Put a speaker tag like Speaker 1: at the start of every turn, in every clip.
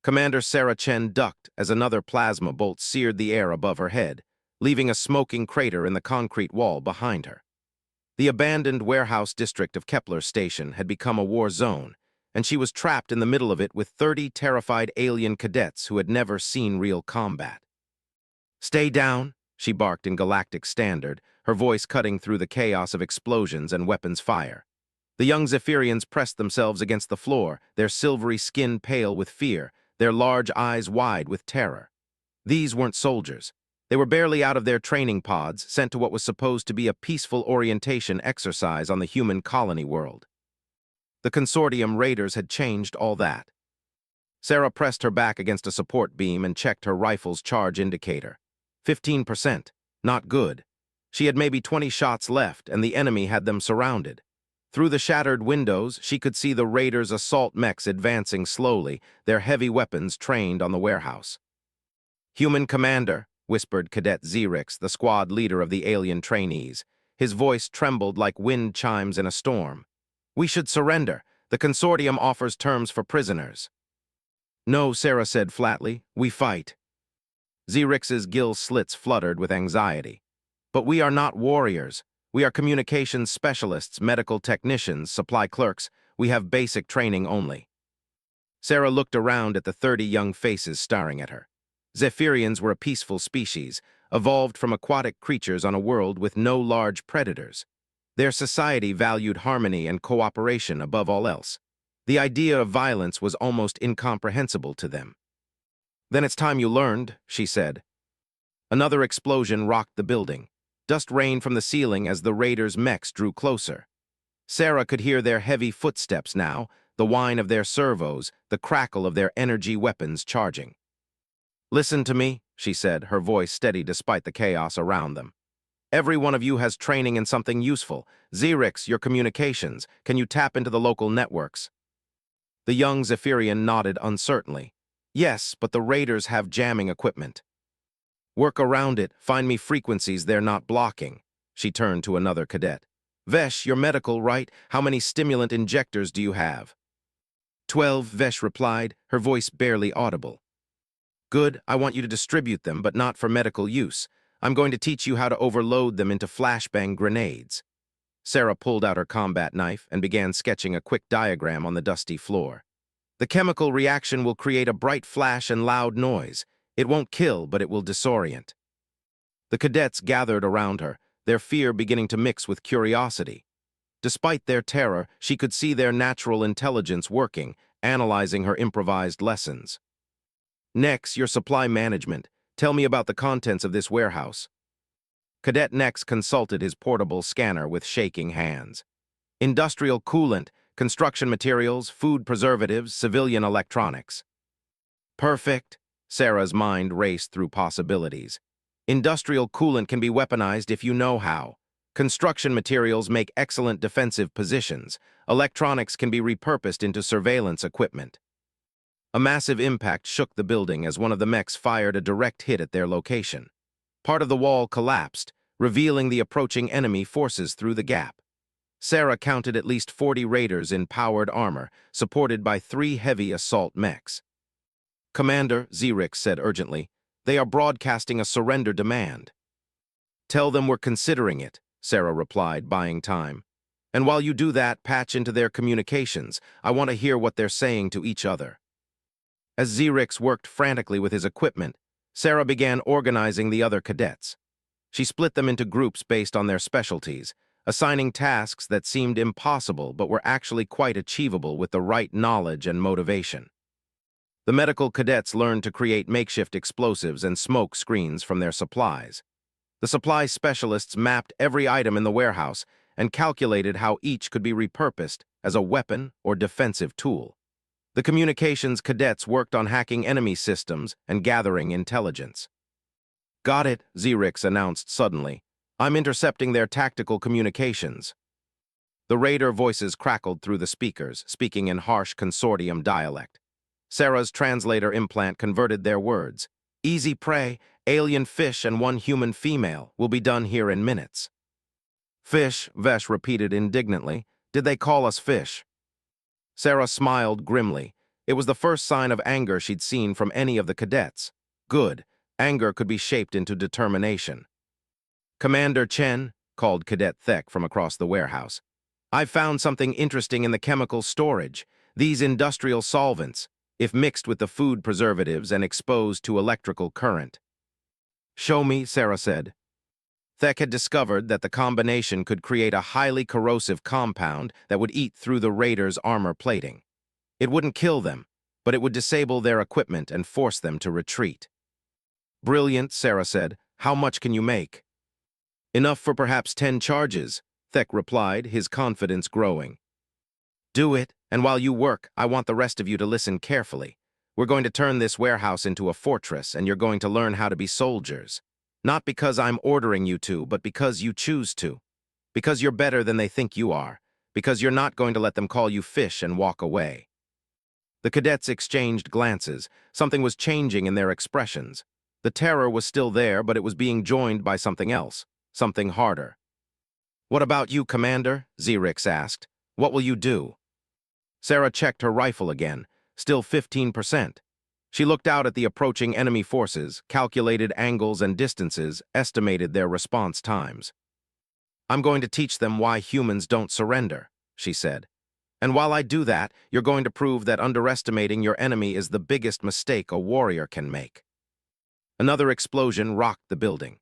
Speaker 1: Commander Sarah Chen ducked as another plasma bolt seared the air above her head, leaving a smoking crater in the concrete wall behind her. The abandoned warehouse district of Kepler Station had become a war zone, and she was trapped in the middle of it with 30 terrified alien cadets who had never seen real combat. "Stay down," she barked in Galactic Standard, her voice cutting through the chaos of explosions and weapons fire. The young Zephyrians pressed themselves against the floor, their silvery skin pale with fear, their large eyes wide with terror. These weren't soldiers. They were barely out of their training pods, sent to what was supposed to be a peaceful orientation exercise on the human colony world. The Consortium raiders had changed all that. Sarah pressed her back against a support beam and checked her rifle's charge indicator. 15%. Not good. She had maybe 20 shots left, and the enemy had them surrounded. Through the shattered windows, she could see the raiders' assault mechs advancing slowly, their heavy weapons trained on the warehouse. "Human Commander," whispered Cadet Xerix, the squad leader of the alien trainees. His voice trembled like wind chimes in a storm. "We should surrender. The Consortium offers terms for prisoners." "No," Sarah said flatly. "We fight." Xerix's gill slits fluttered with anxiety. "But we are not warriors. We are communications specialists, medical technicians, supply clerks. We have basic training only." Sarah looked around at the 30 young faces staring at her. Zephyrians were a peaceful species, evolved from aquatic creatures on a world with no large predators. Their society valued harmony and cooperation above all else. The idea of violence was almost incomprehensible to them. "Then it's time you learned," she said. Another explosion rocked the building. Dust rained from the ceiling as the raiders' mechs drew closer. Sarah could hear their heavy footsteps now, the whine of their servos, the crackle of their energy weapons charging. "Listen to me," she said, her voice steady despite the chaos around them. "Every one of you has training in something useful. Xerix, your communications. Can you tap into the local networks?" The young Zephyrian nodded uncertainly. "Yes, but the raiders have jamming equipment." "Work around it. Find me frequencies they're not blocking." She turned to another cadet. "Vesh, you're medical, right? How many stimulant injectors do you have?" 12, Vesh replied, her voice barely audible. "Good, I want you to distribute them, but not for medical use. I'm going to teach you how to overload them into flashbang grenades." Sarah pulled out her combat knife and began sketching a quick diagram on the dusty floor. "The chemical reaction will create a bright flash and loud noise. It won't kill, but it will disorient." The cadets gathered around her, their fear beginning to mix with curiosity. Despite their terror, she could see their natural intelligence working, analyzing her improvised lessons. "Nex, your supply management. Tell me about the contents of this warehouse." Cadet Nex consulted his portable scanner with shaking hands. "Industrial coolant, construction materials, food preservatives, civilian electronics." "Perfect." Sarah's mind raced through possibilities. "Industrial coolant can be weaponized if you know how. Construction materials make excellent defensive positions. Electronics can be repurposed into surveillance equipment." A massive impact shook the building as one of the mechs fired a direct hit at their location. Part of the wall collapsed, revealing the approaching enemy forces through the gap. Sarah counted at least 40 raiders in powered armor, supported by 3 heavy assault mechs. "Commander," Xerix said urgently, "they are broadcasting a surrender demand." "Tell them we're considering it," Sarah replied, buying time. "And while you do that, patch into their communications. I want to hear what they're saying to each other." As Xerix worked frantically with his equipment, Sarah began organizing the other cadets. She split them into groups based on their specialties, assigning tasks that seemed impossible but were actually quite achievable with the right knowledge and motivation. The medical cadets learned to create makeshift explosives and smoke screens from their supplies. The supply specialists mapped every item in the warehouse and calculated how each could be repurposed as a weapon or defensive tool. The communications cadets worked on hacking enemy systems and gathering intelligence. "Got it," Xerix announced suddenly. "I'm intercepting their tactical communications." The raider voices crackled through the speakers, speaking in harsh Consortium dialect. Sarah's translator implant converted their words. "Easy prey, alien fish and 1 human female will be done here in minutes." "Fish," Vesh repeated indignantly. "Did they call us fish?" Sarah smiled grimly. It was the first sign of anger she'd seen from any of the cadets. Good. Anger could be shaped into determination. "Commander Chen," called Cadet Thek from across the warehouse, "I've found something interesting in the chemical storage. These industrial solvents, if mixed with the food preservatives and exposed to electrical current." "Show me," Sarah said. Thek had discovered that the combination could create a highly corrosive compound that would eat through the raiders' armor plating. It wouldn't kill them, but it would disable their equipment and force them to retreat. "Brilliant," Sarah said. "How much can you make?" "Enough for perhaps 10 charges," Thek replied, his confidence growing. "Do it, and while you work, I want the rest of you to listen carefully. We're going to turn this warehouse into a fortress, and you're going to learn how to be soldiers. Not because I'm ordering you to, but because you choose to. Because you're better than they think you are. Because you're not going to let them call you fish and walk away." The cadets exchanged glances. Something was changing in their expressions. The terror was still there, but it was being joined by something else, something harder. "What about you, Commander?" Zerix asked. "What will you do?" Sarah checked her rifle again, still 15%. She looked out at the approaching enemy forces, calculated angles and distances, estimated their response times. "I'm going to teach them why humans don't surrender," she said. "And while I do that, you're going to prove that underestimating your enemy is the biggest mistake a warrior can make." Another explosion rocked the building.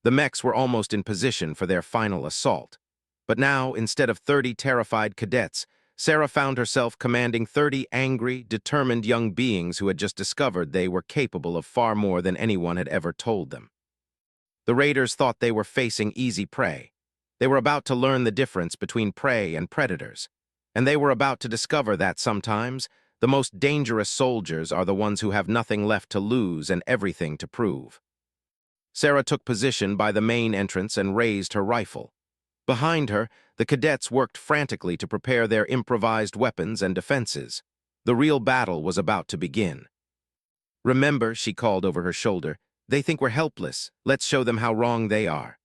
Speaker 1: The mechs were almost in position for their final assault. But now, instead of 30 terrified cadets, Sarah found herself commanding 30 angry, determined young beings who had just discovered they were capable of far more than anyone had ever told them. The raiders thought they were facing easy prey. They were about to learn the difference between prey and predators. And they were about to discover that sometimes, the most dangerous soldiers are the ones who have nothing left to lose and everything to prove. Sarah took position by the main entrance and raised her rifle. Behind her, the cadets worked frantically to prepare their improvised weapons and defenses. The real battle was about to begin. "Remember," she called over her shoulder, "they think we're helpless. Let's show them how wrong they are."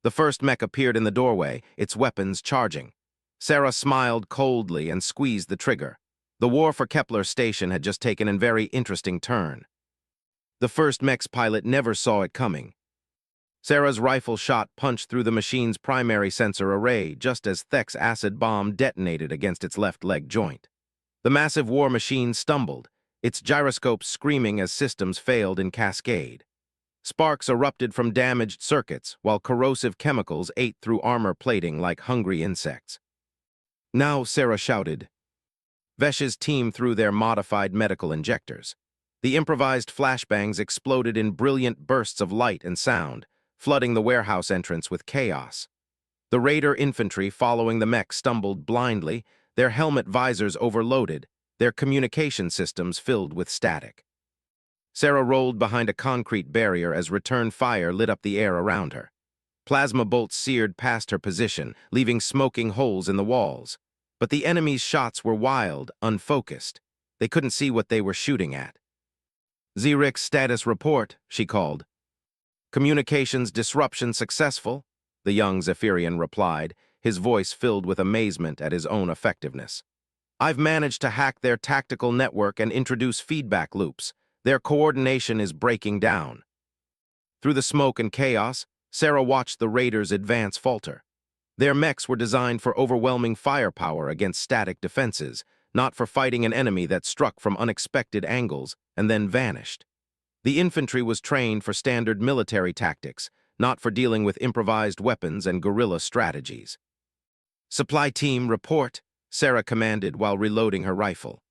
Speaker 1: The first mech appeared in the doorway, its weapons charging. Sarah smiled coldly and squeezed the trigger. The war for Kepler Station had just taken a very interesting turn. The first mech's pilot never saw it coming. Sarah's rifle shot punched through the machine's primary sensor array just as Thek's acid bomb detonated against its left leg joint. The massive war machine stumbled, its gyroscopes screaming as systems failed in cascade. Sparks erupted from damaged circuits, while corrosive chemicals ate through armor plating like hungry insects. "Now," Sarah shouted. Vesh's team threw their modified medical injectors. The improvised flashbangs exploded in brilliant bursts of light and sound, flooding the warehouse entrance with chaos. The raider infantry following the mech stumbled blindly, their helmet visors overloaded, their communication systems filled with static. Sarah rolled behind a concrete barrier as return fire lit up the air around her. Plasma bolts seared past her position, leaving smoking holes in the walls. But the enemy's shots were wild, unfocused. They couldn't see what they were shooting at. "Zerix status report," she called. "Communications disruption successful," the young Zephyrian replied, his voice filled with amazement at his own effectiveness. "I've managed to hack their tactical network and introduce feedback loops. Their coordination is breaking down." Through the smoke and chaos, Sarah watched the raiders advance falter. Their mechs were designed for overwhelming firepower against static defenses, not for fighting an enemy that struck from unexpected angles and then vanished. The infantry was trained for standard military tactics, not for dealing with improvised weapons and guerrilla strategies. "Supply team, report," Sarah commanded while reloading her rifle.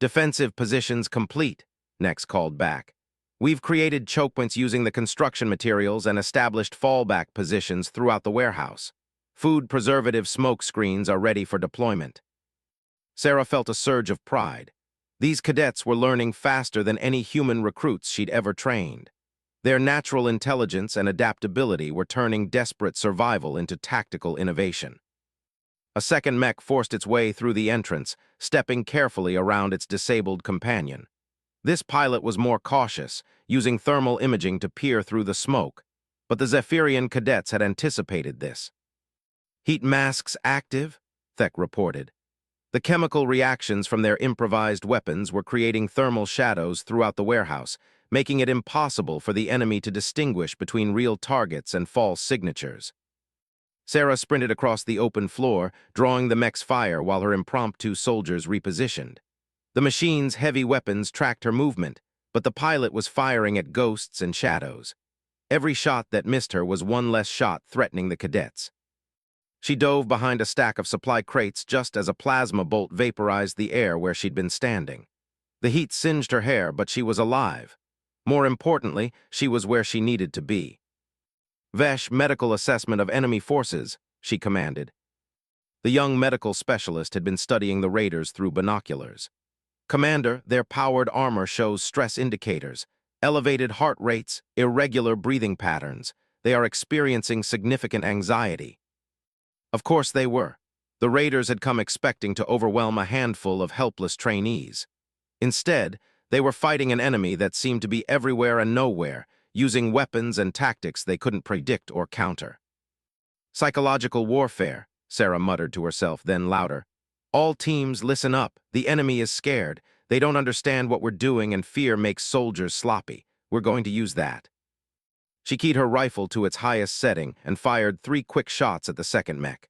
Speaker 1: "Defensive positions complete," Nex called back. "We've created choke points using the construction materials and established fallback positions throughout the warehouse. Food preservative smoke screens are ready for deployment." Sarah felt a surge of pride. These cadets were learning faster than any human recruits she'd ever trained. Their natural intelligence and adaptability were turning desperate survival into tactical innovation. A second mech forced its way through the entrance, stepping carefully around its disabled companion. This pilot was more cautious, using thermal imaging to peer through the smoke, but the Zephyrian cadets had anticipated this. "Heat masks active," Thek reported. The chemical reactions from their improvised weapons were creating thermal shadows throughout the warehouse, making it impossible for the enemy to distinguish between real targets and false signatures. Sarah sprinted across the open floor, drawing the mech's fire while her impromptu soldiers repositioned. The machine's heavy weapons tracked her movement, but the pilot was firing at ghosts and shadows. Every shot that missed her was one less shot threatening the cadets. She dove behind a stack of supply crates just as a plasma bolt vaporized the air where she'd been standing. The heat singed her hair, but she was alive. More importantly, she was where she needed to be. "Vesh, medical assessment of enemy forces," she commanded. The young medical specialist had been studying the raiders through binoculars. "Commander, their powered armor shows stress indicators, elevated heart rates, irregular breathing patterns. They are experiencing significant anxiety." Of course they were. The raiders had come expecting to overwhelm a handful of helpless trainees. Instead, they were fighting an enemy that seemed to be everywhere and nowhere, using weapons and tactics they couldn't predict or counter. "Psychological warfare," Sarah muttered to herself, then louder. "All teams, listen up. The enemy is scared. They don't understand what we're doing, and fear makes soldiers sloppy. We're going to use that." She keyed her rifle to its highest setting and fired 3 quick shots at the second mech.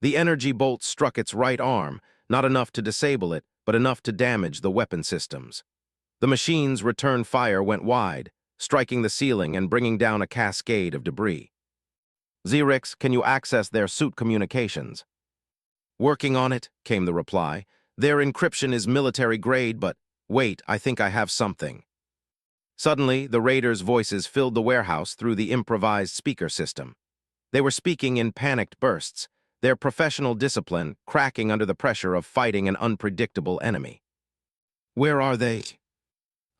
Speaker 1: The energy bolt struck its right arm, not enough to disable it, but enough to damage the weapon systems. The machine's return fire went wide, striking the ceiling and bringing down a cascade of debris. "Xerix, can you access their suit communications?" "Working on it," came the reply. "Their encryption is military grade, but wait, I think I have something." Suddenly, the raiders' voices filled the warehouse through the improvised speaker system. They were speaking in panicked bursts, their professional discipline cracking under the pressure of fighting an unpredictable enemy. "Where are they?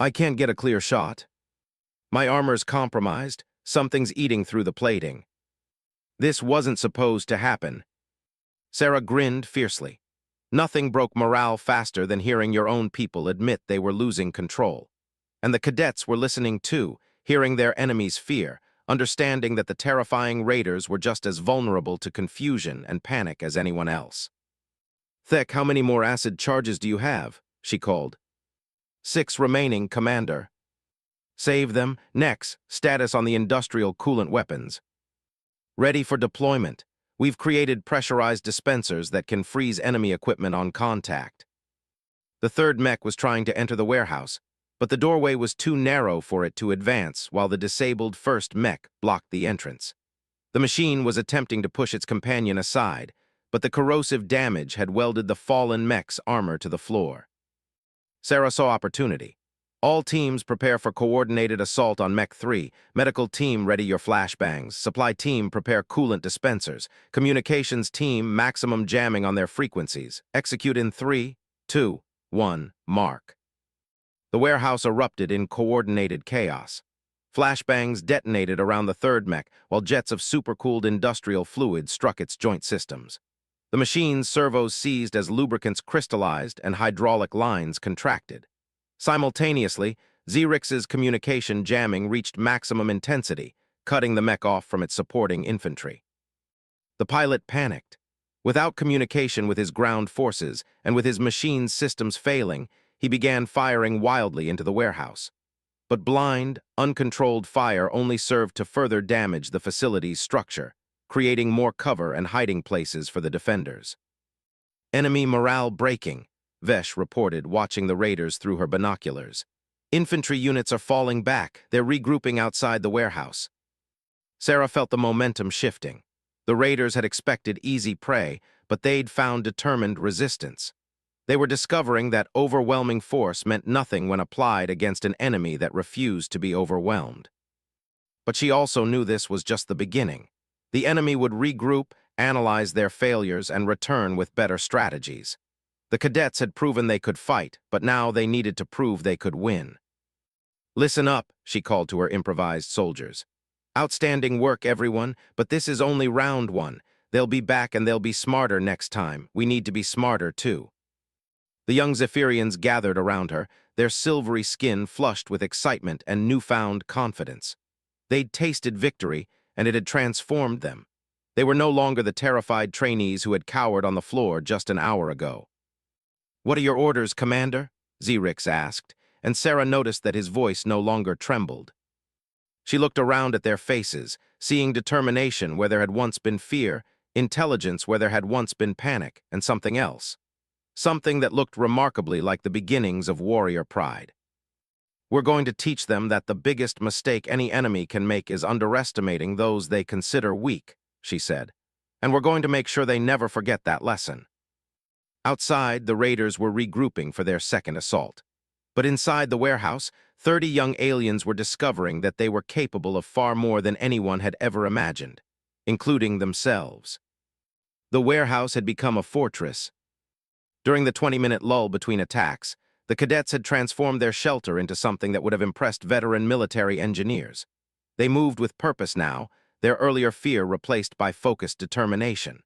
Speaker 1: I can't get a clear shot. My armor's compromised. Something's eating through the plating. This wasn't supposed to happen." Sarah grinned fiercely. Nothing broke morale faster than hearing your own people admit they were losing control. And the cadets were listening too, hearing their enemy's fear, understanding that the terrifying raiders were just as vulnerable to confusion and panic as anyone else. "Thek, how many more acid charges do you have?" she called. "6 remaining, Commander." "Save them. Next, status on the industrial coolant weapons." "Ready for deployment. We've created pressurized dispensers that can freeze enemy equipment on contact." The third mech was trying to enter the warehouse, but the doorway was too narrow for it to advance while the disabled first mech blocked the entrance. The machine was attempting to push its companion aside, but the corrosive damage had welded the fallen mech's armor to the floor. Sarah saw opportunity. "All teams prepare for coordinated assault on Mech 3. Medical team, ready your flashbangs. Supply team, prepare coolant dispensers. Communications team, maximum jamming on their frequencies. Execute in 3, 2, 1, mark." The warehouse erupted in coordinated chaos. Flashbangs detonated around the third mech, while jets of supercooled industrial fluid struck its joint systems. The machine's servos seized as lubricants crystallized and hydraulic lines contracted. Simultaneously, Xerix's communication jamming reached maximum intensity, cutting the mech off from its supporting infantry. The pilot panicked. Without communication with his ground forces and with his machine's systems failing, he began firing wildly into the warehouse. But blind, uncontrolled fire only served to further damage the facility's structure, creating more cover and hiding places for the defenders. "Enemy morale breaking," Vesh reported, watching the raiders through her binoculars. "Infantry units are falling back. They're regrouping outside the warehouse." Sarah felt the momentum shifting. The raiders had expected easy prey, but they'd found determined resistance. They were discovering that overwhelming force meant nothing when applied against an enemy that refused to be overwhelmed. But she also knew this was just the beginning. The enemy would regroup, analyze their failures, and return with better strategies. The cadets had proven they could fight, but now they needed to prove they could win. "Listen up," she called to her improvised soldiers. "Outstanding work, everyone, but this is only round 1. They'll be back and they'll be smarter next time. We need to be smarter, too." The young Zephyrians gathered around her, their silvery skin flushed with excitement and newfound confidence. They'd tasted victory, and it had transformed them. They were no longer the terrified trainees who had cowered on the floor just an hour ago. "What are your orders, Commander?" Zerix asked, and Sarah noticed that his voice no longer trembled. She looked around at their faces, seeing determination where there had once been fear, intelligence where there had once been panic, and something else. Something that looked remarkably like the beginnings of warrior pride. "We're going to teach them that the biggest mistake any enemy can make is underestimating those they consider weak," she said. "And we're going to make sure they never forget that lesson." Outside, the raiders were regrouping for their second assault. But inside the warehouse, 30 young aliens were discovering that they were capable of far more than anyone had ever imagined, including themselves. The warehouse had become a fortress. During the 20-minute lull between attacks, the cadets had transformed their shelter into something that would have impressed veteran military engineers. They moved with purpose now, their earlier fear replaced by focused determination.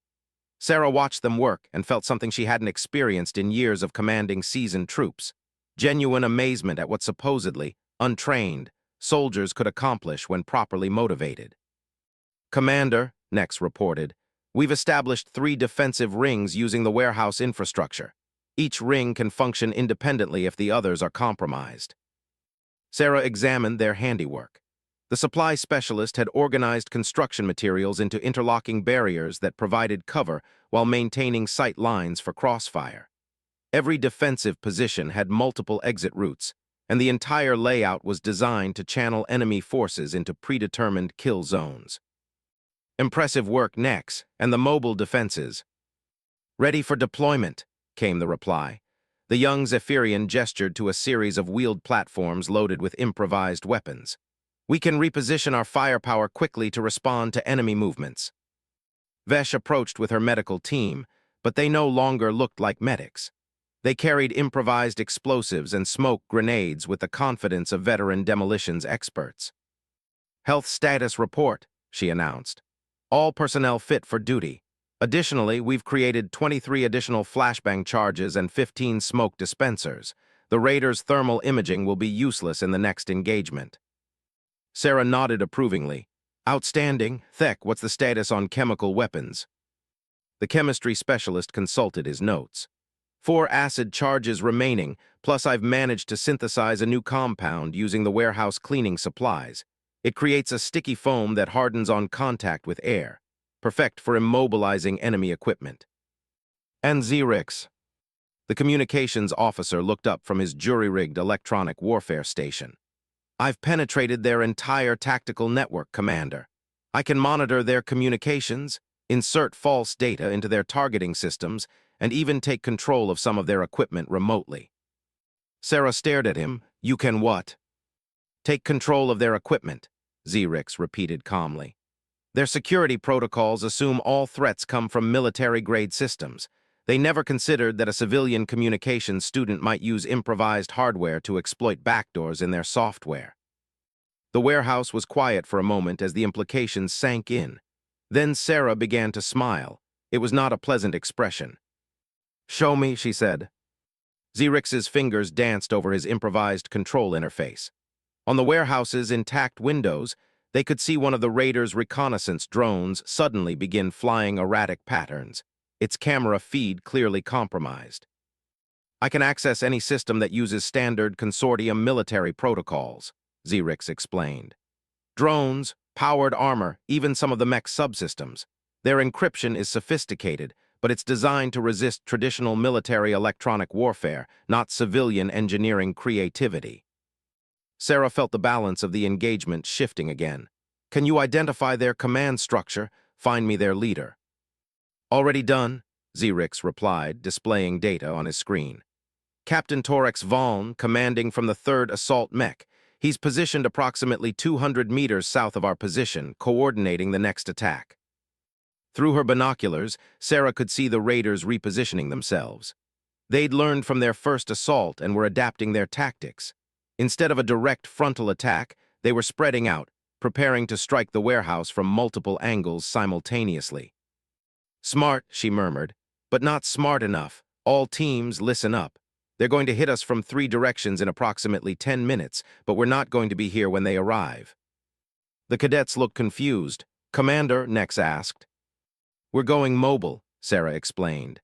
Speaker 1: Sarah watched them work and felt something she hadn't experienced in years of commanding seasoned troops. Genuine amazement at what supposedly, untrained, soldiers could accomplish when properly motivated. "Commander," Nex reported, "we've established 3 defensive rings using the warehouse infrastructure. Each ring can function independently if the others are compromised." Sarah examined their handiwork. The supply specialist had organized construction materials into interlocking barriers that provided cover while maintaining sight lines for crossfire. Every defensive position had multiple exit routes, and the entire layout was designed to channel enemy forces into predetermined kill zones. "Impressive work, Nex, and the mobile defenses." "Ready for deployment," came the reply. The young Zephyrian gestured to a series of wheeled platforms loaded with improvised weapons. "We can reposition our firepower quickly to respond to enemy movements." Vesh approached with her medical team, but they no longer looked like medics. They carried improvised explosives and smoke grenades with the confidence of veteran demolitions experts. "Health status report," she announced. "All personnel fit for duty. Additionally, we've created 23 additional flashbang charges and 15 smoke dispensers. The raiders' thermal imaging will be useless in the next engagement." Sarah nodded approvingly. "Outstanding. Thek, what's the status on chemical weapons?" The chemistry specialist consulted his notes. 4 acid charges remaining, plus I've managed to synthesize a new compound using the warehouse cleaning supplies. It creates a sticky foam that hardens on contact with air, perfect for immobilizing enemy equipment. "And Zerix." The communications officer looked up from his jury-rigged electronic warfare station. "I've penetrated their entire tactical network, Commander. I can monitor their communications, insert false data into their targeting systems, and even take control of some of their equipment remotely." Sarah stared at him. "You can what?" "Take control of their equipment," Zerix repeated calmly. "Their security protocols assume all threats come from military-grade systems. They never considered that a civilian communications student might use improvised hardware to exploit backdoors in their software." The warehouse was quiet for a moment as the implications sank in. Then Sarah began to smile. It was not a pleasant expression. "Show me," she said. Zerix's fingers danced over his improvised control interface. On the warehouse's intact windows, they could see one of the raiders' reconnaissance drones suddenly begin flying erratic patterns, its camera feed clearly compromised. "I can access any system that uses standard consortium military protocols," Zerix explained. "Drones, powered armor, even some of the mech subsystems. Their encryption is sophisticated, but it's designed to resist traditional military electronic warfare, not civilian engineering creativity." Sarah felt the balance of the engagement shifting again. "Can you identify their command structure? Find me their leader." "Already done," Zerix replied, displaying data on his screen. "Captain Torex Vaughn, commanding from the 3rd Assault Mech. He's positioned approximately 200 meters south of our position, coordinating the next attack." Through her binoculars, Sarah could see the raiders repositioning themselves. They'd learned from their first assault and were adapting their tactics. Instead of a direct frontal attack, they were spreading out, preparing to strike the warehouse from multiple angles simultaneously. "Smart," she murmured, "but not smart enough. All teams, listen up. They're going to hit us from 3 directions in approximately 10 minutes, but we're not going to be here when they arrive." The cadets looked confused. "Commander," Nex asked. "We're going mobile," Sarah explained.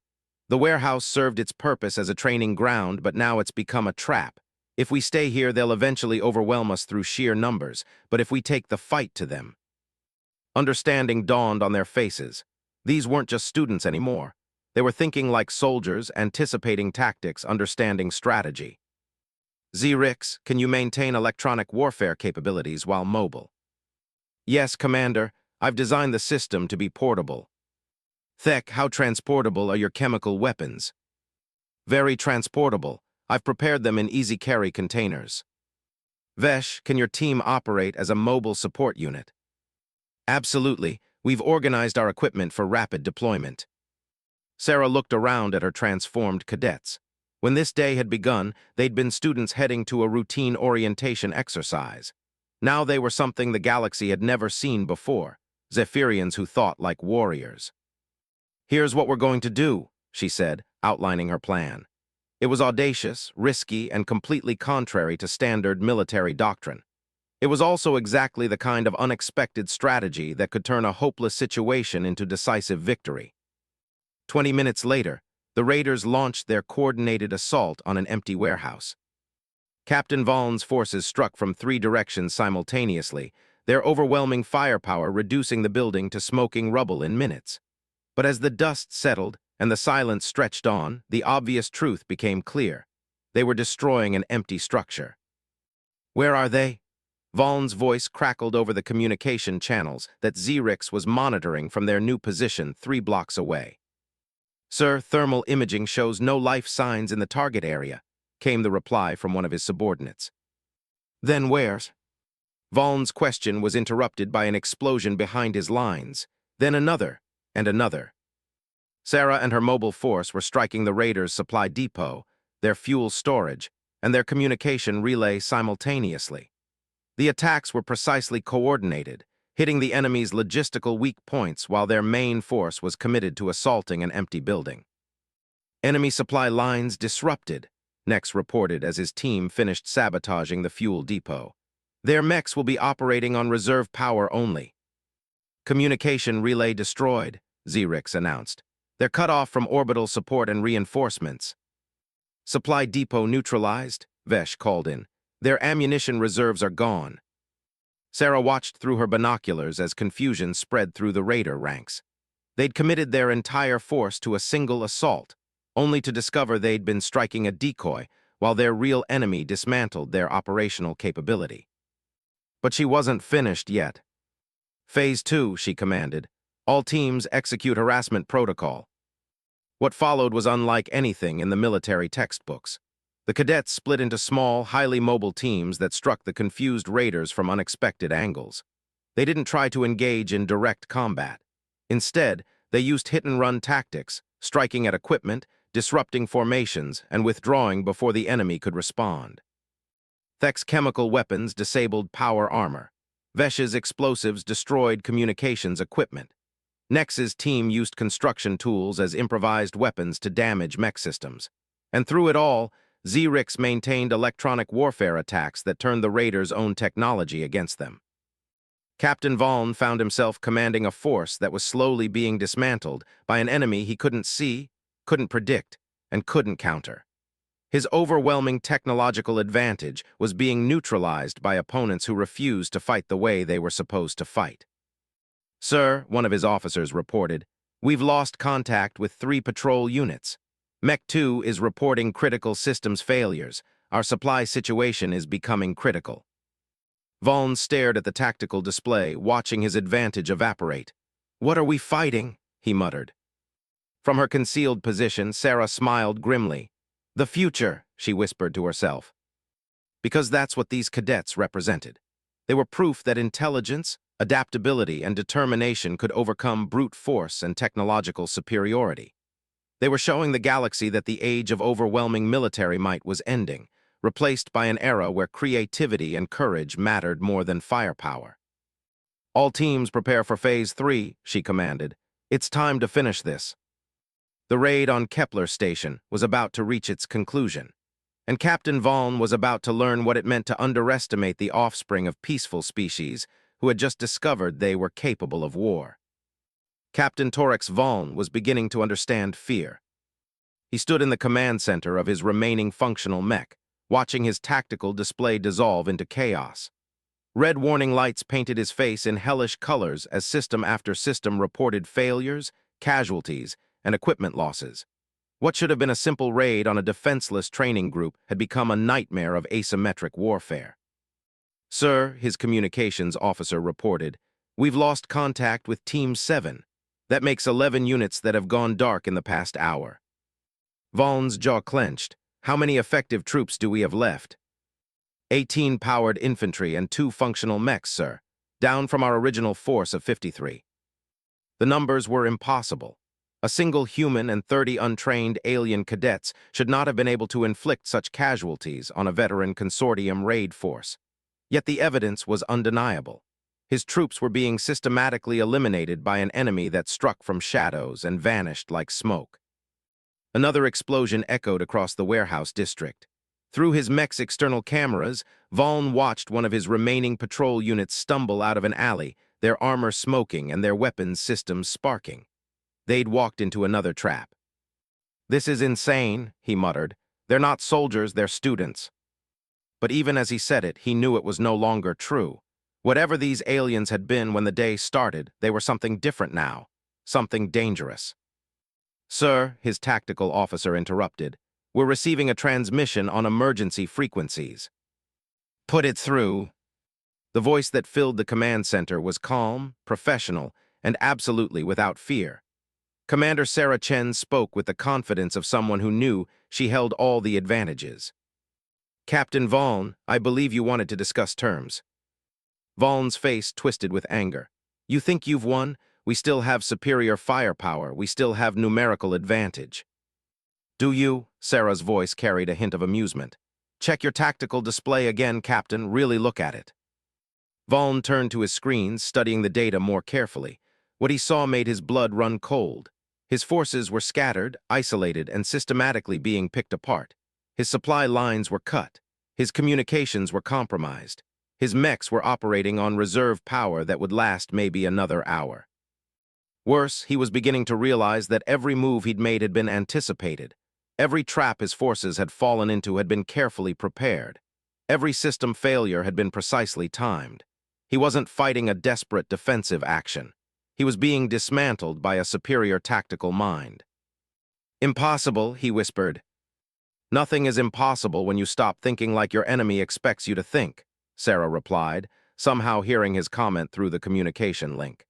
Speaker 1: The warehouse served its purpose as a training ground, but now it's become a trap. If we stay here, they'll eventually overwhelm us through sheer numbers, but if we take the fight to them... Understanding dawned on their faces. These weren't just students anymore. They were thinking like soldiers, anticipating tactics, understanding strategy. Zrix, can you maintain electronic warfare capabilities while mobile? Yes, Commander. I've designed the system to be portable. Thek, how transportable are your chemical weapons? Very transportable. I've prepared them in easy-carry containers. Vesh, can your team operate as a mobile support unit? Absolutely. We've organized our equipment for rapid deployment. Sarah looked around at her transformed cadets. When this day had begun, they'd been students heading to a routine orientation exercise. Now they were something the galaxy had never seen before, Zephyrians who thought like warriors. Here's what we're going to do, she said, outlining her plan. It was audacious, risky, and completely contrary to standard military doctrine. It was also exactly the kind of unexpected strategy that could turn a hopeless situation into decisive victory. 20 minutes later, the raiders launched their coordinated assault on an empty warehouse. Captain Vaughn's forces struck from 3 directions simultaneously, their overwhelming firepower reducing the building to smoking rubble in minutes. But as the dust settled and the silence stretched on, the obvious truth became clear. They were destroying an empty structure. Where are they? Vaughn's voice crackled over the communication channels that Zrix was monitoring from their new position 3 blocks away. Sir, thermal imaging shows no life signs in the target area, came the reply from one of his subordinates. Then where's? Vaughn's question was interrupted by an explosion behind his lines, then another, and another. Sarah and her mobile force were striking the raiders' supply depot, their fuel storage, and their communication relay simultaneously. The attacks were precisely coordinated, hitting the enemy's logistical weak points while their main force was committed to assaulting an empty building. Enemy supply lines disrupted, Nex reported as his team finished sabotaging the fuel depot. Their mechs will be operating on reserve power only. Communication relay destroyed, Zrix announced. They're cut off from orbital support and reinforcements. Supply depot neutralized, Vesh called in. Their ammunition reserves are gone. Sarah watched through her binoculars as confusion spread through the raider ranks. They'd committed their entire force to a single assault, only to discover they'd been striking a decoy while their real enemy dismantled their operational capability. But she wasn't finished yet. Phase 2, she commanded. All teams execute harassment protocol. What followed was unlike anything in the military textbooks. The cadets split into small, highly mobile teams that struck the confused raiders from unexpected angles. They didn't try to engage in direct combat. Instead, they used hit-and-run tactics, striking at equipment, disrupting formations, and withdrawing before the enemy could respond. Thek's chemical weapons disabled power armor. Vesh's explosives destroyed communications equipment. Nex's team used construction tools as improvised weapons to damage mech systems. And through it all, Zrix maintained electronic warfare attacks that turned the raiders' own technology against them. Captain Vaughn found himself commanding a force that was slowly being dismantled by an enemy he couldn't see, couldn't predict, and couldn't counter. His overwhelming technological advantage was being neutralized by opponents who refused to fight the way they were supposed to fight. Sir, one of his officers reported, we've lost contact with 3 patrol units. Mech 2 is reporting critical systems failures. Our supply situation is becoming critical. Vaughn stared at the tactical display, watching his advantage evaporate. What are we fighting? He muttered. From her concealed position, Sarah smiled grimly. The future, she whispered to herself. Because that's what these cadets represented. They were proof that intelligence, adaptability, and determination could overcome brute force and technological superiority. They were showing the galaxy that the age of overwhelming military might was ending, replaced by an era where creativity and courage mattered more than firepower. All teams prepare for Phase 3, she commanded. It's time to finish this. The raid on Kepler Station was about to reach its conclusion, and Captain Vaughn was about to learn what it meant to underestimate the offspring of peaceful species who had just discovered they were capable of war. Captain Torix Vaughn was beginning to understand fear. He stood in the command center of his remaining functional mech, watching his tactical display dissolve into chaos. Red warning lights painted his face in hellish colors as system after system reported failures, casualties, and equipment losses. What should have been a simple raid on a defenseless training group had become a nightmare of asymmetric warfare. "Sir," his communications officer reported, "we've lost contact with Team 7. That makes 11 units that have gone dark in the past hour." Vaughn's jaw clenched. "How many effective troops do we have left?" 18 powered infantry and 2 functional mechs, sir, down from our original force of 53. The numbers were impossible. A single human and 30 untrained alien cadets should not have been able to inflict such casualties on a veteran consortium raid force. Yet the evidence was undeniable. His troops were being systematically eliminated by an enemy that struck from shadows and vanished like smoke. Another explosion echoed across the warehouse district. Through his mech's external cameras, Vaughn watched one of his remaining patrol units stumble out of an alley, their armor smoking and their weapons systems sparking. They'd walked into another trap. "This is insane," he muttered. "They're not soldiers, they're students." But even as he said it, he knew it was no longer true. Whatever these aliens had been when the day started, they were something different now, something dangerous. "Sir," his tactical officer interrupted, "we're receiving a transmission on emergency frequencies." "Put it through." The voice that filled the command center was calm, professional, and absolutely without fear. Commander Sarah Chen spoke with the confidence of someone who knew she held all the advantages. "Captain Vaughn, I believe you wanted to discuss terms." Vaughn's face twisted with anger. "You think you've won? We still have superior firepower. We still have numerical advantage." "Do you?" Sarah's voice carried a hint of amusement. "Check your tactical display again, Captain. Really look at it." Vaughn turned to his screens, studying the data more carefully. What he saw made his blood run cold. His forces were scattered, isolated, and systematically being picked apart. His supply lines were cut. His communications were compromised. His mechs were operating on reserve power that would last maybe another hour. Worse, he was beginning to realize that every move he'd made had been anticipated. Every trap his forces had fallen into had been carefully prepared. Every system failure had been precisely timed. He wasn't fighting a desperate defensive action. He was being dismantled by a superior tactical mind. "Impossible," he whispered. "Nothing is impossible when you stop thinking like your enemy expects you to think," Sarah replied, somehow hearing his comment through the communication link.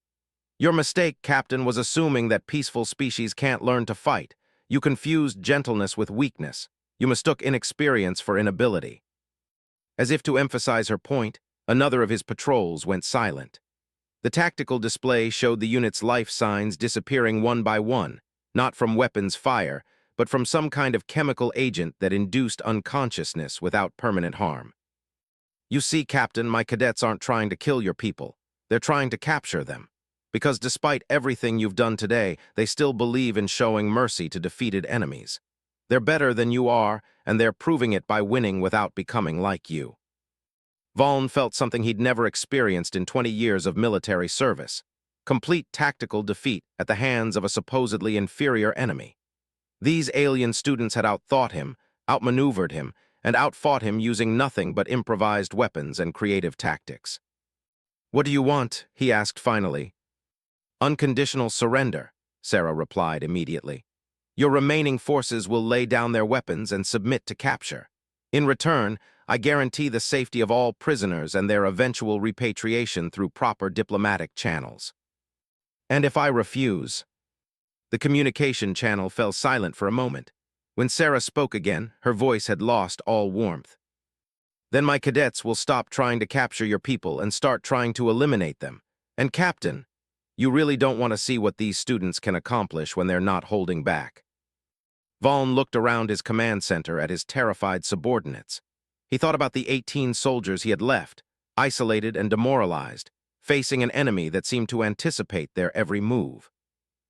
Speaker 1: "Your mistake, Captain, was assuming that peaceful species can't learn to fight. You confused gentleness with weakness. You mistook inexperience for inability." As if to emphasize her point, another of his patrols went silent. The tactical display showed the unit's life signs disappearing one by one, not from weapons fire, but from some kind of chemical agent that induced unconsciousness without permanent harm. "You see, Captain, my cadets aren't trying to kill your people. They're trying to capture them. Because despite everything you've done today, they still believe in showing mercy to defeated enemies. They're better than you are, and they're proving it by winning without becoming like you." Vaughn felt something he'd never experienced in 20 years of military service. Complete tactical defeat at the hands of a supposedly inferior enemy. These alien students had outthought him, outmaneuvered him, and outfought him using nothing but improvised weapons and creative tactics. "What do you want?" he asked finally. "Unconditional surrender," Sarah replied immediately. "Your remaining forces will lay down their weapons and submit to capture. In return, I guarantee the safety of all prisoners and their eventual repatriation through proper diplomatic channels." "And if I refuse?" The communication channel fell silent for a moment. When Sarah spoke again, her voice had lost all warmth. "Then my cadets will stop trying to capture your people and start trying to eliminate them. And Captain, you really don't want to see what these students can accomplish when they're not holding back." Vaughn looked around his command center at his terrified subordinates. He thought about the 18 soldiers he had left, isolated and demoralized, facing an enemy that seemed to anticipate their every move.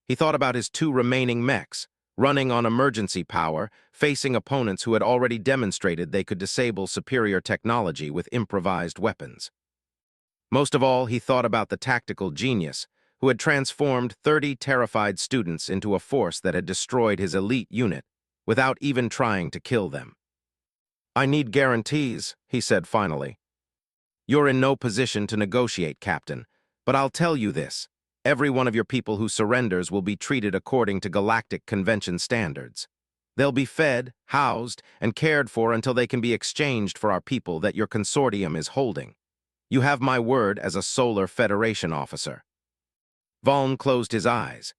Speaker 1: He thought about his 2 remaining mechs, running on emergency power, facing opponents who had already demonstrated they could disable superior technology with improvised weapons. Most of all, he thought about the tactical genius who had transformed 30 terrified students into a force that had destroyed his elite unit without even trying to kill them. "I need guarantees," he said finally. "You're in no position to negotiate, Captain, but I'll tell you this. Every one of your people who surrenders will be treated according to Galactic Convention standards. They'll be fed, housed, and cared for until they can be exchanged for our people that your consortium is holding. You have my word as a Solar Federation officer." Vaughn closed his eyes.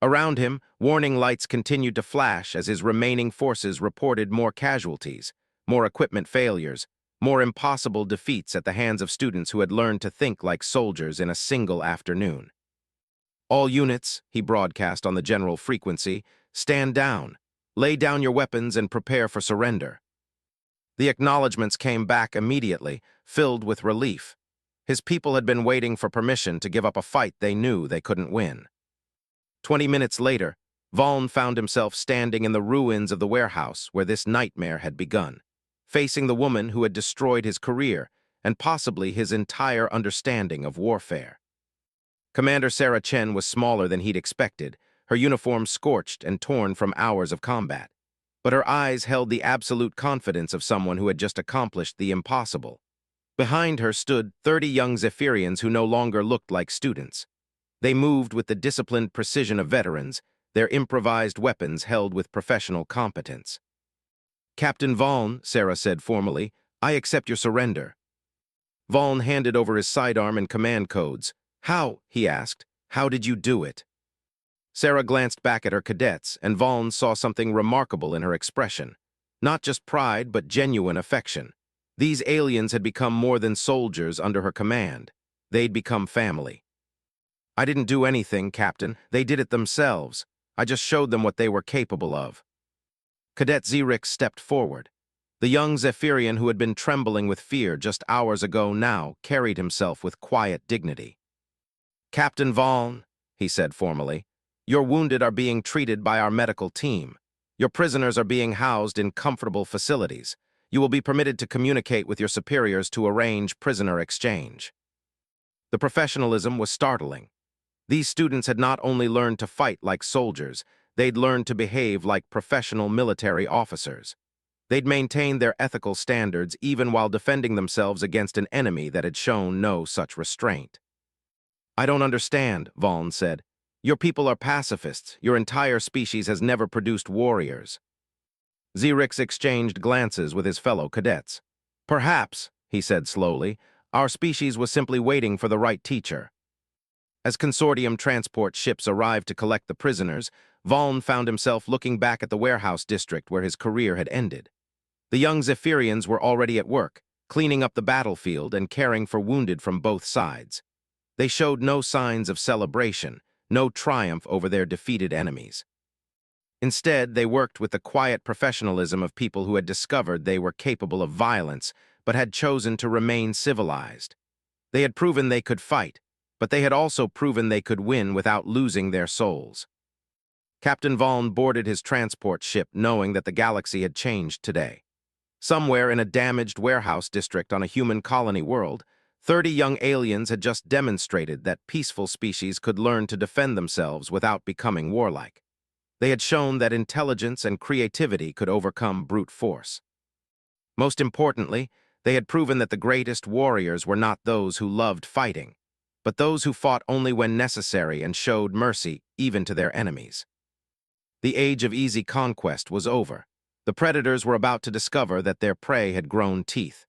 Speaker 1: Around him, warning lights continued to flash as his remaining forces reported more casualties, more equipment failures, more impossible defeats at the hands of students who had learned to think like soldiers in a single afternoon. "All units," he broadcast on the general frequency, "stand down. Lay down your weapons and prepare for surrender." The acknowledgments came back immediately, filled with relief. His people had been waiting for permission to give up a fight they knew they couldn't win. 20 minutes later, Vaughn found himself standing in the ruins of the warehouse where this nightmare had begun, facing the woman who had destroyed his career and possibly his entire understanding of warfare. Commander Sarah Chen was smaller than he'd expected, her uniform scorched and torn from hours of combat. But her eyes held the absolute confidence of someone who had just accomplished the impossible. Behind her stood 30 young Zephyrians who no longer looked like students. They moved with the disciplined precision of veterans, their improvised weapons held with professional competence. "Captain Vaughn," Sarah said formally, "I accept your surrender." Vaughn handed over his sidearm and command codes. "How?" he asked. "How did you do it?" Sarah glanced back at her cadets, and Vaughn saw something remarkable in her expression. Not just pride, but genuine affection. These aliens had become more than soldiers under her command. They'd become family. "I didn't do anything, Captain. They did it themselves. I just showed them what they were capable of." Cadet Xerix stepped forward. The young Zephyrian who had been trembling with fear just hours ago now carried himself with quiet dignity. "Captain Vaughn," he said formally, "your wounded are being treated by our medical team. Your prisoners are being housed in comfortable facilities. You will be permitted to communicate with your superiors to arrange prisoner exchange." The professionalism was startling. These students had not only learned to fight like soldiers, they'd learned to behave like professional military officers. They'd maintained their ethical standards even while defending themselves against an enemy that had shown no such restraint. "I don't understand," Vaughn said. "Your people are pacifists. Your entire species has never produced warriors." Xerix exchanged glances with his fellow cadets. "Perhaps," he said slowly, "our species was simply waiting for the right teacher." As consortium transport ships arrived to collect the prisoners, Vaughn found himself looking back at the warehouse district where his career had ended. The young Zephyrians were already at work, cleaning up the battlefield and caring for wounded from both sides. They showed no signs of celebration, no triumph over their defeated enemies. Instead, they worked with the quiet professionalism of people who had discovered they were capable of violence, but had chosen to remain civilized. They had proven they could fight, but they had also proven they could win without losing their souls. Captain Vaughn boarded his transport ship knowing that the galaxy had changed today. Somewhere in a damaged warehouse district on a human colony world, 30 young aliens had just demonstrated that peaceful species could learn to defend themselves without becoming warlike. They had shown that intelligence and creativity could overcome brute force. Most importantly, they had proven that the greatest warriors were not those who loved fighting, but those who fought only when necessary and showed mercy even to their enemies. The age of easy conquest was over. The predators were about to discover that their prey had grown teeth.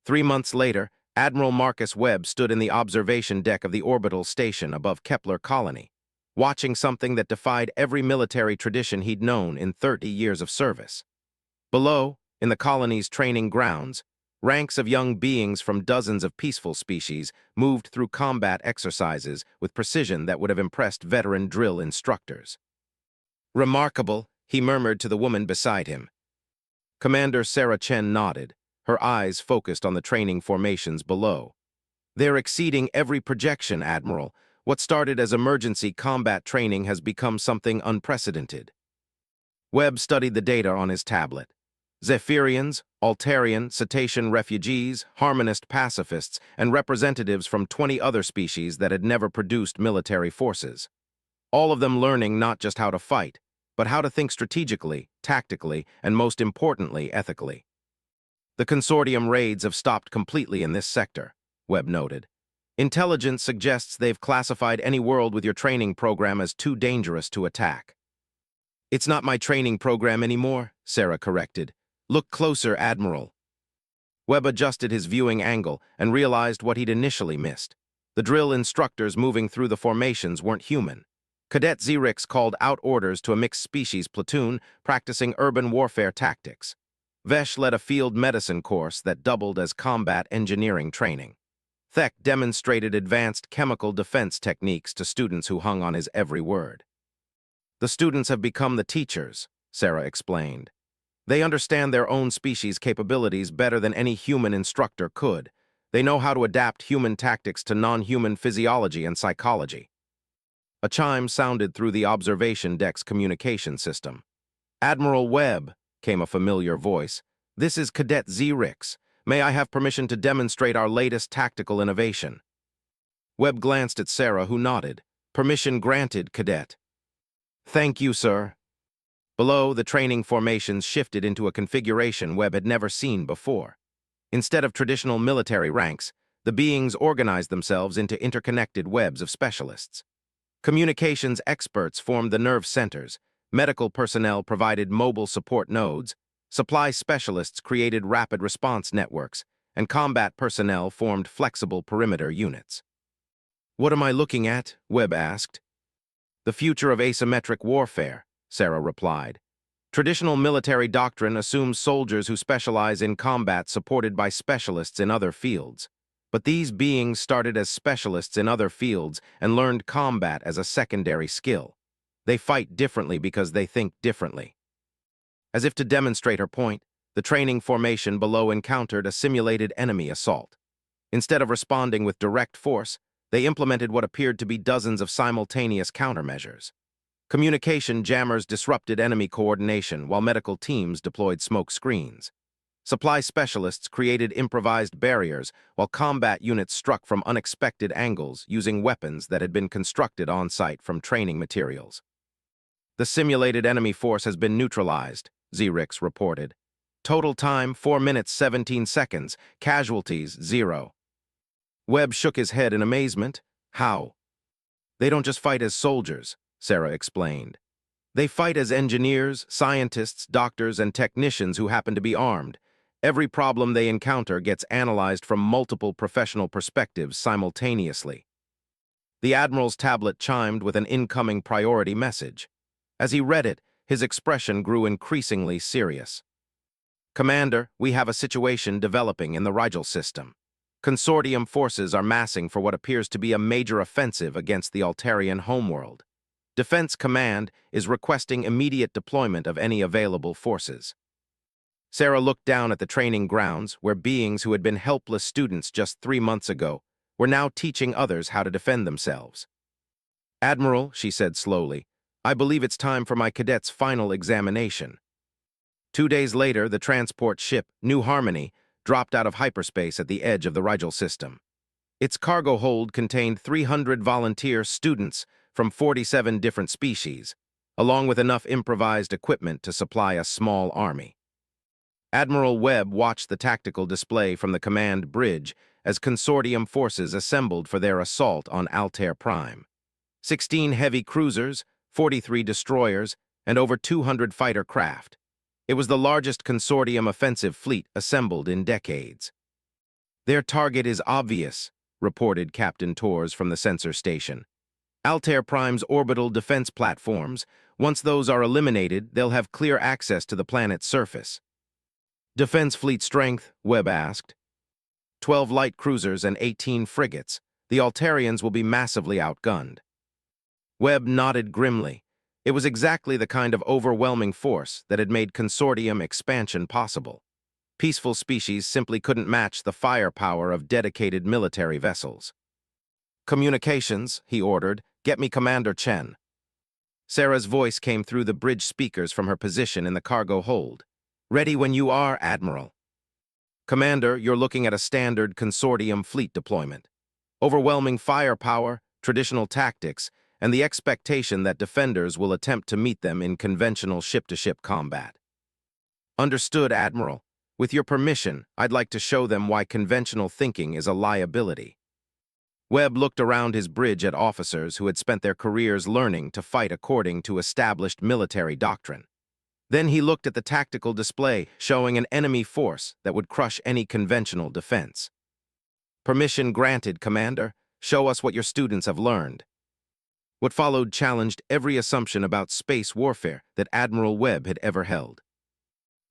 Speaker 1: 3 months later, Admiral Marcus Webb stood in the observation deck of the orbital station above Kepler Colony, watching something that defied every military tradition he'd known in 30 years of service. Below, in the colony's training grounds, ranks of young beings from dozens of peaceful species moved through combat exercises with precision that would have impressed veteran drill instructors. "Remarkable," he murmured to the woman beside him. Commander Sarah Chen nodded, her eyes focused on the training formations below. "They're exceeding every projection, Admiral. What started as emergency combat training has become something unprecedented." Webb studied the data on his tablet. Zephyrians, Altarian, Cetacean refugees, Harmonist pacifists, and representatives from 20 other species that had never produced military forces. All of them learning not just how to fight, but how to think strategically, tactically, and most importantly, ethically. The consortium raids have stopped completely in this sector, Webb noted. Intelligence suggests they've classified any world with your training program as too dangerous to attack. It's not my training program anymore, Sarah corrected. Look closer, Admiral. Webb adjusted his viewing angle and realized what he'd initially missed. The drill instructors moving through the formations weren't human. Cadet Xerix called out orders to a mixed-species platoon practicing urban warfare tactics. Vesh led a field medicine course that doubled as combat engineering training. Thek demonstrated advanced chemical defense techniques to students who hung on his every word. The students have become the teachers, Sarah explained. They understand their own species' capabilities better than any human instructor could. They know how to adapt human tactics to non-human physiology and psychology. A chime sounded through the observation deck's communication system. Admiral Webb, came a familiar voice. This is Cadet Xerix. May I have permission to demonstrate our latest tactical innovation? Webb glanced at Sarah, who nodded. Permission granted, Cadet. Thank you, sir. Below, the training formations shifted into a configuration Webb had never seen before. Instead of traditional military ranks, the beings organized themselves into interconnected webs of specialists. Communications experts formed the nerve centers, medical personnel provided mobile support nodes, supply specialists created rapid response networks, and combat personnel formed flexible perimeter units. What am I looking at? Webb asked. The future of asymmetric warfare, Sarah replied. Traditional military doctrine assumes soldiers who specialize in combat supported by specialists in other fields. But these beings started as specialists in other fields and learned combat as a secondary skill. They fight differently because they think differently. As if to demonstrate her point, the training formation below encountered a simulated enemy assault. Instead of responding with direct force, they implemented what appeared to be dozens of simultaneous countermeasures. Communication jammers disrupted enemy coordination while medical teams deployed smoke screens. Supply specialists created improvised barriers while combat units struck from unexpected angles using weapons that had been constructed on-site from training materials. The simulated enemy force has been neutralized, Xerix reported. Total time 4 minutes 17 seconds, casualties 0. Webb shook his head in amazement. How? They don't just fight as soldiers, Sarah explained. They fight as engineers, scientists, doctors, and technicians who happen to be armed. Every problem they encounter gets analyzed from multiple professional perspectives simultaneously. The Admiral's tablet chimed with an incoming priority message. As he read it, his expression grew increasingly serious. Commander, we have a situation developing in the Rigel system. Consortium forces are massing for what appears to be a major offensive against the Altarian homeworld. Defense Command is requesting immediate deployment of any available forces. Sarah looked down at the training grounds where beings who had been helpless students just 3 months ago were now teaching others how to defend themselves. Admiral, she said slowly, I believe it's time for my cadet's final examination. 2 days later, the transport ship, New Harmony, dropped out of hyperspace at the edge of the Rigel system. Its cargo hold contained 300 volunteer students from 47 different species, along with enough improvised equipment to supply a small army. Admiral Webb watched the tactical display from the command bridge as consortium forces assembled for their assault on Altair Prime. 16 heavy cruisers, 43 destroyers, and over 200 fighter craft. It was the largest consortium offensive fleet assembled in decades. Their target is obvious, reported Captain Torres from the sensor station. Altair Prime's orbital defense platforms. Once those are eliminated, they'll have clear access to the planet's surface. Defense fleet strength, Webb asked. 12 light cruisers and 18 frigates. The Altarians will be massively outgunned. Webb nodded grimly. It was exactly the kind of overwhelming force that had made consortium expansion possible. Peaceful species simply couldn't match the firepower of dedicated military vessels. Communications, he ordered. Get me Commander Chen. Sarah's voice came through the bridge speakers from her position in the cargo hold. Ready when you are, Admiral. Commander, you're looking at a standard consortium fleet deployment. Overwhelming firepower, traditional tactics, and the expectation that defenders will attempt to meet them in conventional ship-to-ship combat. Understood, Admiral. With your permission, I'd like to show them why conventional thinking is a liability. Webb looked around his bridge at officers who had spent their careers learning to fight according to established military doctrine. Then he looked at the tactical display, showing an enemy force that would crush any conventional defense. Permission granted, Commander. Show us what your students have learned. What followed challenged every assumption about space warfare that Admiral Webb had ever held.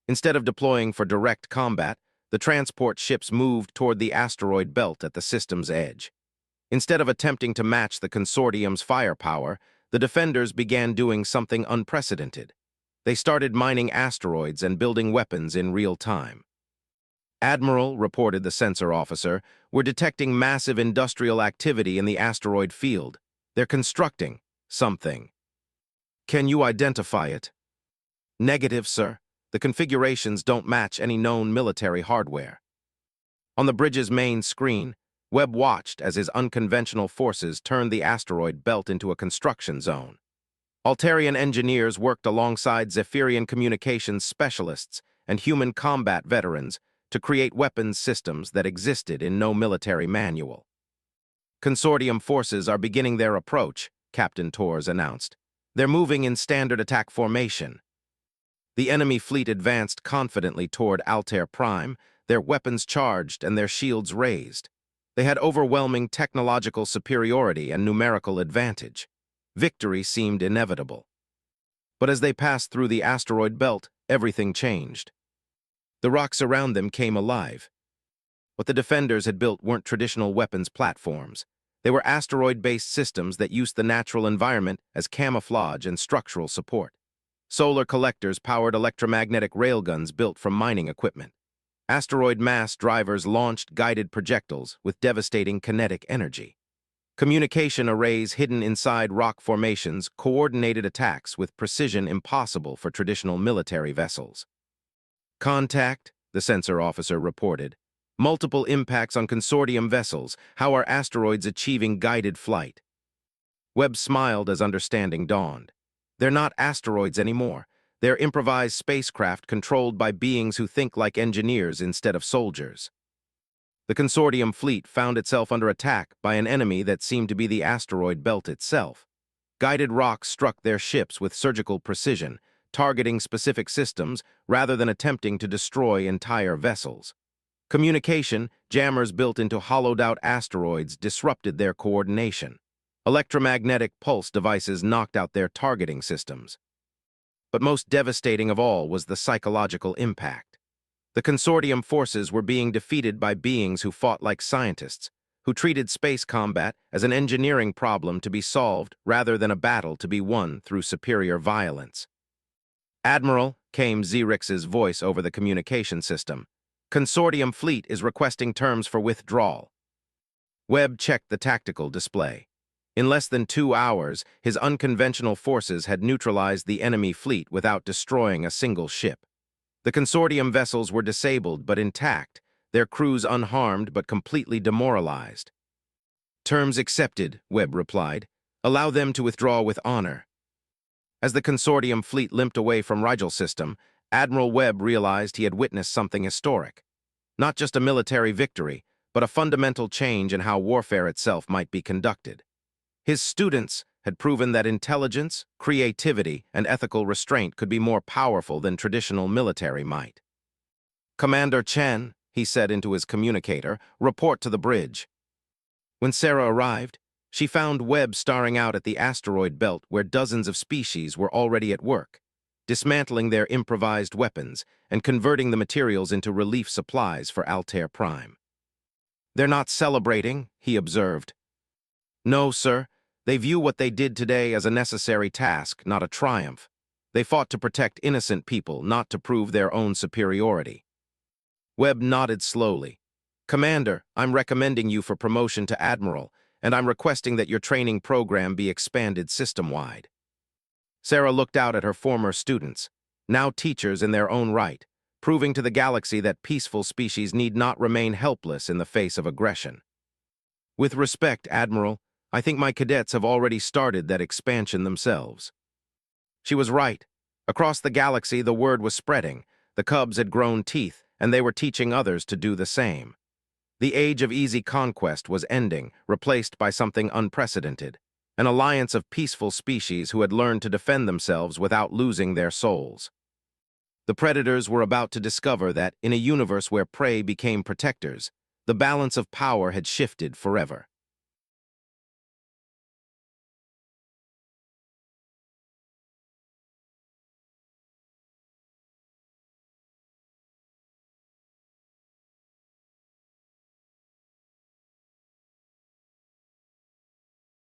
Speaker 1: Instead of deploying for direct combat, the transport ships moved toward the asteroid belt at the system's edge. Instead of attempting to match the consortium's firepower, the defenders began doing something unprecedented. They started mining asteroids and building weapons in real time. Admiral, reported the sensor officer, we're detecting massive industrial activity in the asteroid field. They're constructing something. Can you identify it? Negative, sir. The configurations don't match any known military hardware. On the bridge's main screen, Webb watched as his unconventional forces turned the asteroid belt into a construction zone. Altarian engineers worked alongside Zephyrian communications specialists and human combat veterans to create weapons systems that existed in no military manual. Consortium forces are beginning their approach, Captain Torres announced. They're moving in standard attack formation. The enemy fleet advanced confidently toward Altair Prime, their weapons charged and their shields raised. They had overwhelming technological superiority and numerical advantage. Victory seemed inevitable. But as they passed through the asteroid belt, everything changed. The rocks around them came alive. What the defenders had built weren't traditional weapons platforms. They were asteroid-based systems that used the natural environment as camouflage and structural support. Solar collectors powered electromagnetic railguns built from mining equipment. Asteroid mass drivers launched guided projectiles with devastating kinetic energy. Communication arrays hidden inside rock formations coordinated attacks with precision impossible for traditional military vessels. Contact, the sensor officer reported. Multiple impacts on consortium vessels. How are asteroids achieving guided flight? Webb smiled as understanding dawned. They're not asteroids anymore. They're improvised spacecraft controlled by beings who think like engineers instead of soldiers. The consortium fleet found itself under attack by an enemy that seemed to be the asteroid belt itself. Guided rocks struck their ships with surgical precision, targeting specific systems rather than attempting to destroy entire vessels. Communication, jammers built into hollowed-out asteroids, disrupted their coordination. Electromagnetic pulse devices knocked out their targeting systems. But most devastating of all was the psychological impact. The consortium forces were being defeated by beings who fought like scientists, who treated space combat as an engineering problem to be solved rather than a battle to be won through superior violence. Admiral, came Xerix's voice over the communication system. Consortium fleet is requesting terms for withdrawal. Webb checked the tactical display. In less than 2 hours, his unconventional forces had neutralized the enemy fleet without destroying a single ship. The consortium vessels were disabled but intact, their crews unharmed but completely demoralized. Terms accepted, Webb replied. Allow them to withdraw with honor. As the consortium fleet limped away from Rigel system, Admiral Webb realized he had witnessed something historic. Not just a military victory, but a fundamental change in how warfare itself might be conducted. His students had proven that intelligence, creativity, and ethical restraint could be more powerful than traditional military might. Commander Chen, he said into his communicator, report to the bridge. When Sarah arrived, she found Webb staring out at the asteroid belt where dozens of species were already at work, dismantling their improvised weapons and converting the materials into relief supplies for Altair Prime. They're not celebrating, he observed. No, sir. They view what they did today as a necessary task, not a triumph. They fought to protect innocent people, not to prove their own superiority. Webb nodded slowly. Commander, I'm recommending you for promotion to Admiral, and I'm requesting that your training program be expanded system-wide. Sarah looked out at her former students, now teachers in their own right, proving to the galaxy that peaceful species need not remain helpless in the face of aggression. With respect, Admiral, I think my cadets have already started that expansion themselves." She was right. Across the galaxy, the word was spreading. The cubs had grown teeth, and they were teaching others to do the same. The age of easy conquest was ending, replaced by something unprecedented, an alliance of peaceful species who had learned to defend themselves without losing their souls. The predators were about to discover that, in a universe where prey became protectors, the balance of power had shifted forever.